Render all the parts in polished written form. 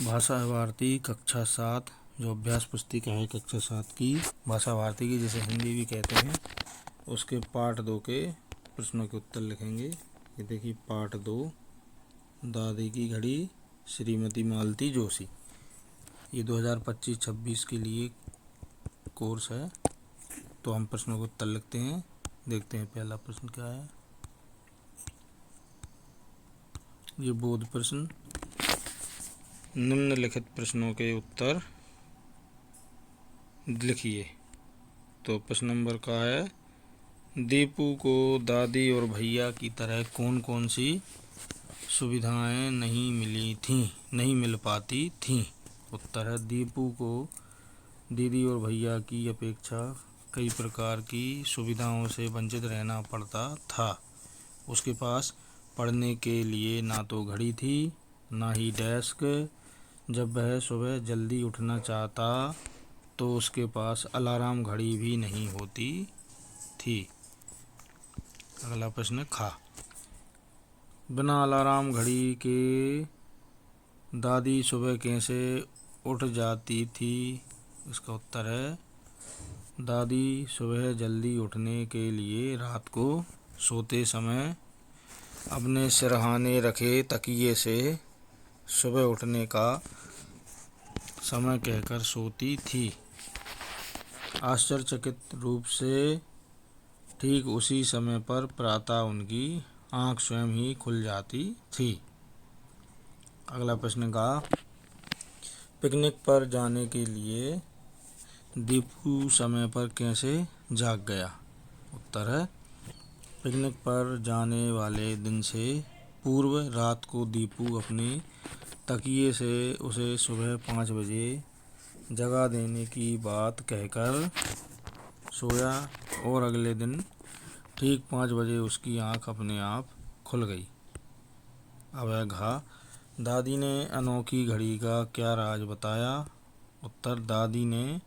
भाषा भारती कक्षा 7 जो अभ्यास पुस्तिका है कक्षा 7 की भाषा भारती की, जिसे हिंदी भी कहते हैं, उसके पाठ 2 के प्रश्नों के उत्तर लिखेंगे। ये देखिए पाठ 2, दादी की घड़ी, श्रीमती मालती जोशी। ये 2025-26 के लिए कोर्स है। तो हम प्रश्नों के उत्तर लिखते हैं। देखते हैं पहला प्रश्न क्या है। ये बोध प्रश्न। निम्नलिखित प्रश्नों के उत्तर लिखिए। तो प्रश्न नंबर का है, दीपू को दादी और भैया की तरह कौन कौन सी सुविधाएं नहीं मिल पाती थीं। उत्तर है, दीपू को दीदी और भैया की अपेक्षा कई प्रकार की सुविधाओं से वंचित रहना पड़ता था। उसके पास पढ़ने के लिए ना तो घड़ी थी, ना ही डेस्क। जब वह सुबह जल्दी उठना चाहता तो उसके पास अलार्म घड़ी भी नहीं होती थी। अगला प्रश्न खा। बिना अलार्म घड़ी के दादी सुबह कैसे उठ जाती थी। इसका उत्तर है, दादी सुबह जल्दी उठने के लिए रात को सोते समय अपने सिरहाने रखे तकिए से सुबह उठने का समय कहकर सोती थी। आश्चर्यचकित रूप से ठीक उसी समय पर प्रातः उनकी आँख स्वयं ही खुल जाती थी। अगला प्रश्न का, पिकनिक पर जाने के लिए दीपू समय पर कैसे जाग गया। उत्तर है, पिकनिक पर जाने वाले दिन से पूर्व रात को दीपू अपने तकिए से उसे सुबह 5 बजे जगा देने की बात कहकर सोया और अगले दिन ठीक 5 बजे उसकी आँख अपने आप खुल गई। अब है घा। दादी ने अनोखी घड़ी का क्या राज बताया। उत्तर, दादी ने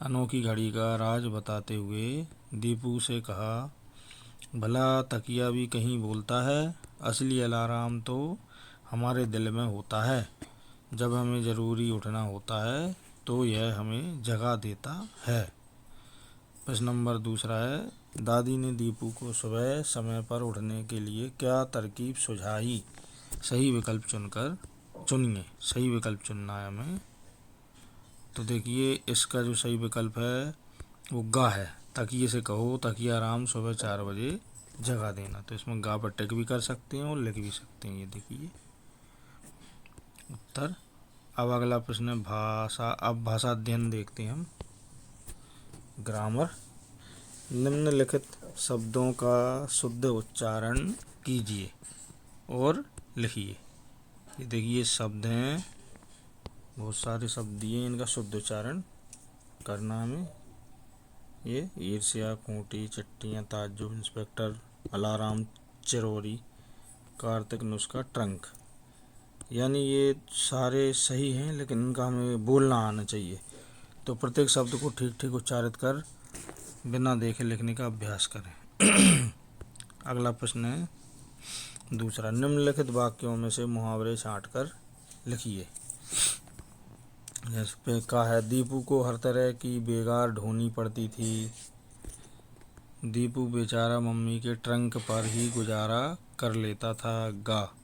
अनोखी घड़ी का राज बताते हुए दीपू से कहा, भला तकिया भी कहीं बोलता है। असली अलार्म तो हमारे दिल में होता है। जब हमें ज़रूरी उठना होता है तो यह हमें जगा देता है। प्रश्न नंबर दूसरा है, दादी ने दीपू को सुबह समय पर उठने के लिए क्या तरकीब सुझाई। सही विकल्प चुनिए। सही विकल्प चुनना है हमें। तो देखिए, इसका जो सही विकल्प है वो गा है। तकिए से कहो तकिया राम सुबह 4 बजे जगा देना। तो इसमें गा पर टिक भी कर सकते हैं और लिख भी सकते हैं। ये देखिए उत्तर। अब अगला प्रश्न है भाषा। अब भाषा अध्ययन देखते हैं हम। ग्रामर। निम्नलिखित शब्दों का शुद्ध उच्चारण कीजिए और लिखिए। ये देखिए शब्द हैं, बहुत सारे शब्द दिए, इनका शुद्ध उच्चारण करना हमें। ये ईर्ष्या, खूंटी, चिट्ठियाँ, ताज्जुब, इंस्पेक्टर, अलार्म, चिरौरी, कार्तिक, नुस्खा, ट्रंक। यानी ये सारे सही हैं, लेकिन इनका हमें बोलना आना चाहिए। तो प्रत्येक शब्द को ठीक ठीक उच्चारित कर बिना देखे लिखने का अभ्यास करें। अगला प्रश्न है दूसरा, निम्नलिखित वाक्यों में से मुहावरे छांट कर लिखिए। इस पे कहा है, दीपू को हर तरह की बेगार ढोनी पड़ती थी। दीपू बेचारा मम्मी के ट्रंक पर ही गुजारा कर लेता था। गा,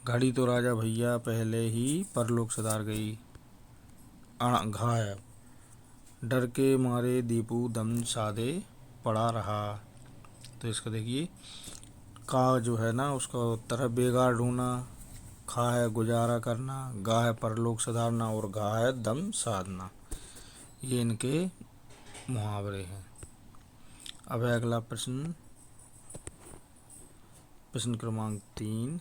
घड़ी तो राजा भैया पहले ही परलोक सिधार गई। घा है, डर के मारे दीपू दम साधे पड़ा रहा। तो इसका देखिए, का जो है ना उसका उत्तर है बेगार ढूंढना, खा है गुजारा करना, गा है परलोक सुधारना और घा है दम साधना। ये इनके मुहावरे हैं। अब है अगला प्रश्न, प्रश्न क्रमांक 3,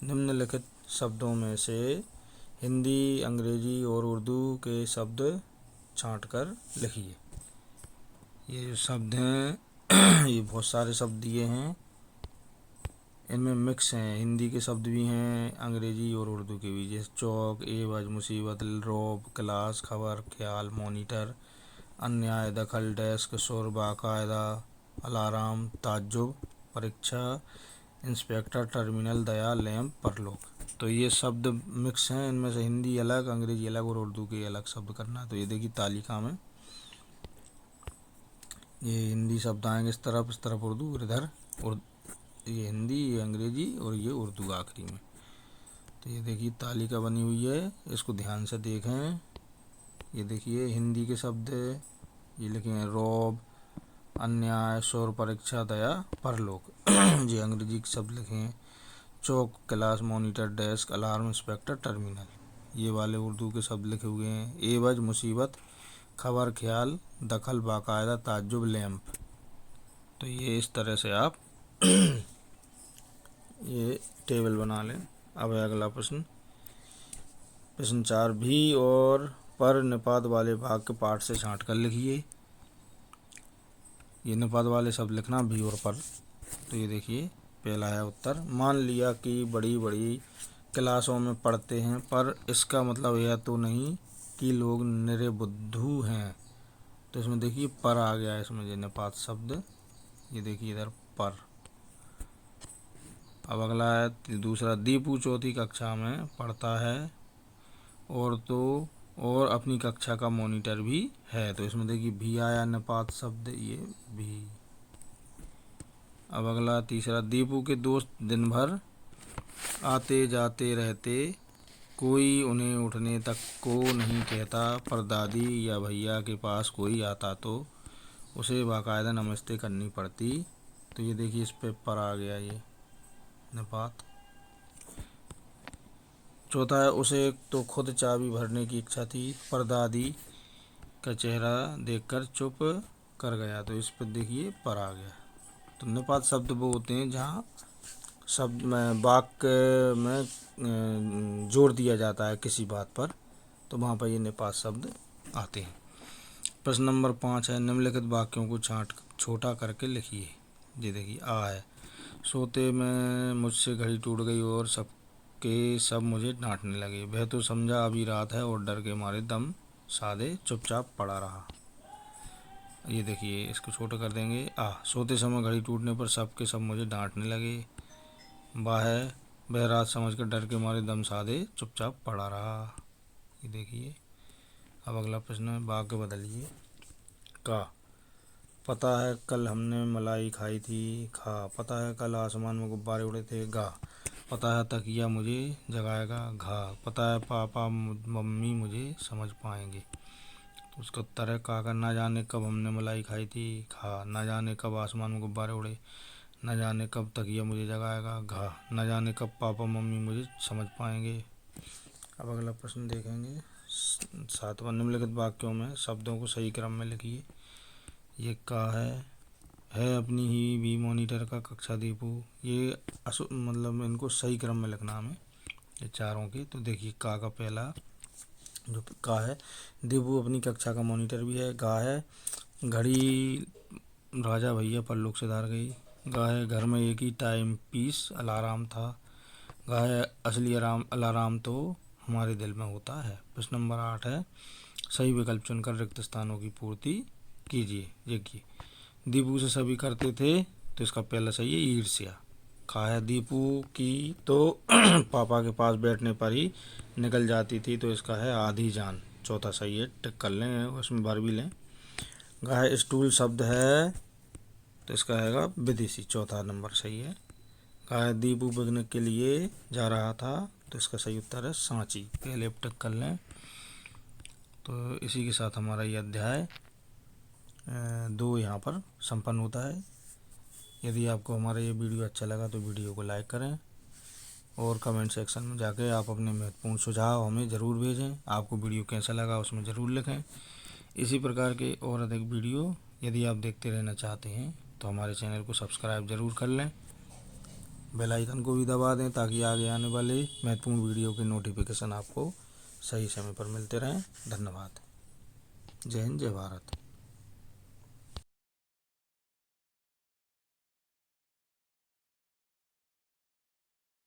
निम्नलिखित शब्दों में से हिंदी, अंग्रेजी और उर्दू के शब्द छांटकर लिखिए। ये जो शब्द हैं ये बहुत सारे शब्द दिए हैं, इनमें मिक्स हैं। हिंदी के शब्द भी हैं, अंग्रेजी और उर्दू के भी, जैसे चौक, एवज, मुसीबत, रौब, क्लास, खबर, ख्याल, मॉनिटर, अन्याय, दखल, डेस्क, सुर, बाकायदा, अलार्म, ताज्जुब, परीक्षा, इंस्पेक्टर, टर्मिनल, दया, लैंप, परलोक। तो ये शब्द मिक्स हैं, इनमें से हिंदी अलग, अंग्रेजी अलग और उर्दू के अलग शब्द करना है। तो ये देखिए तालिका में ये हिंदी शब्द आएंगे इस तरफ उर्दू, और इधर ये हिंदी, ये अंग्रेजी और ये उर्दू आखिरी में। तो ये देखिए तालिका बनी हुई है, इसको ध्यान से देखें। ये देखिए हिंदी के शब्द ये लिखे हैं रौब, अन्याय, शौर्य, परीक्षा, दया, परलोक। ये अंग्रेजी के शब्द लिखे हैं चौक, class, monitor, desk, alarm, inspector, terminal. ये वाले उर्दू के शब्द लिखे हुए हैं एवज, मुसीबत, खबर, ख्याल, दखल, बाकायदा, ताज्जुब, लैंप। तो ये इस तरह से आप ये टेबल बना लें। अब है अगला प्रश्न, प्रश्न 4, भी और पर निपात वाले भाग के पाठ से छांट कर लिखिए। ये निपात वाले शब्द लिखना भी और पर। तो ये देखिए पहला है उत्तर, मान लिया कि बड़ी बड़ी क्लासों में पढ़ते हैं, पर इसका मतलब यह तो नहीं कि लोग निरे बुद्धू हैं। तो इसमें देखिए पर आ गया है, इसमें ये निपात शब्द, ये देखिए इधर पर। अब अगला है दूसरा, दीपू चौथी कक्षा में पढ़ता है और अपनी कक्षा का मॉनिटर भी है। तो इसमें देखिए भी आया निपात शब्द, ये भी। अब अगला तीसरा, दीपू के दोस्त दिन भर आते जाते रहते, कोई उन्हें उठने तक को नहीं कहता, पर दादी या भैया के पास कोई आता तो उसे बाकायदा नमस्ते करनी पड़ती। तो ये देखिए इस पे पर आ गया ये निपात। चौथा है, उसे तो खुद चाबी भरने की इच्छा थी, पर दादी का चेहरा देखकर चुप कर गया। तो इस पर देखिए पर आ गया। तो निपात शब्द वो होते हैं जहाँ शब्द में वाक्य में जोर दिया जाता है किसी बात पर, तो वहाँ पर ये निपात शब्द आते हैं। प्रश्न नंबर 5 है, निम्नलिखित वाक्यों को छोटा करके लिखिए। ये देखिए आ है, सोते में मुझसे घड़ी टूट गई और सब मुझे डांटने लगे। वह तो समझा अभी रात है और डर के मारे दम साधे चुपचाप पड़ा रहा। ये देखिए इसको छोटा कर देंगे, सोते समय घड़ी टूटने पर सब मुझे डांटने लगे। वह रात समझकर डर के मारे दम साधे चुपचाप पड़ा रहा। ये देखिए। अब अगला प्रश्न है, वाक्य बदलिए। का, पता है कल हमने मलाई खाई थी। खा, पता है कल आसमान में गुब्बारे उड़े थे। गा, पता है तकिया मुझे जगाएगा। घा, पता है पापा मम्मी मुझे समझ पाएंगे। तो उसका उत्तर है का, न जाने कब हमने मलाई खाई थी। खा, न जाने कब आसमान में गुब्बारे उड़े। न जाने कब तकिया मुझे जगाएगा। घा, न जाने कब पापा मम्मी मुझे समझ पाएंगे। अब अगला प्रश्न देखेंगे 7वां, निम्नलिखित वाक्यों में शब्दों को सही क्रम में लिखिए। ये का है अपनी ही भी मॉनिटर का कक्षा दीपू। ये मतलब इनको सही क्रम में लिखना हमें, ये चारों के। तो देखिए का पहला जो का है, दीपू अपनी कक्षा का मॉनिटर भी है। गा है, घड़ी राजा भैया परलोक से धार गई। गा है, घर में एक ही टाइम पीस अलार्म था। गा है, असली अलार्म तो हमारे दिल में होता है। प्रश्न नंबर 8 है, सही विकल्प चुनकर रिक्त स्थानों की पूर्ति कीजिए। देखिए दीपू से सभी करते थे, तो इसका पहला सही है ईर्ष्या। खा है, दीपू की तो पापा के पास बैठने पर ही निकल जाती थी, तो इसका है आधी जान। चौथा सही है, टिक कर लें, उसमें भर भी लें। गा है, स्टूल शब्द है, तो इसका है विदेशी। चौथा नंबर सही है। गा है, दीपू पिकनिक के लिए जा रहा था, तो इसका सही उत्तर है सांची। पहले टिक कर लें। तो इसी के साथ हमारा ये अध्याय 2 यहाँ पर संपन्न होता है। यदि आपको हमारा ये वीडियो अच्छा लगा तो वीडियो को लाइक करें और कमेंट सेक्शन में जाके आप अपने महत्वपूर्ण सुझाव हमें ज़रूर भेजें। आपको वीडियो कैसा लगा उसमें ज़रूर लिखें। इसी प्रकार के और अधिक वीडियो यदि आप देखते रहना चाहते हैं तो हमारे चैनल को सब्सक्राइब ज़रूर कर लें, बेल आइकन को भी दबा दें ताकि आगे आने वाले महत्वपूर्ण वीडियो के नोटिफिकेशन आपको सही समय पर मिलते रहें। धन्यवाद। जय हिंद, जय भारत।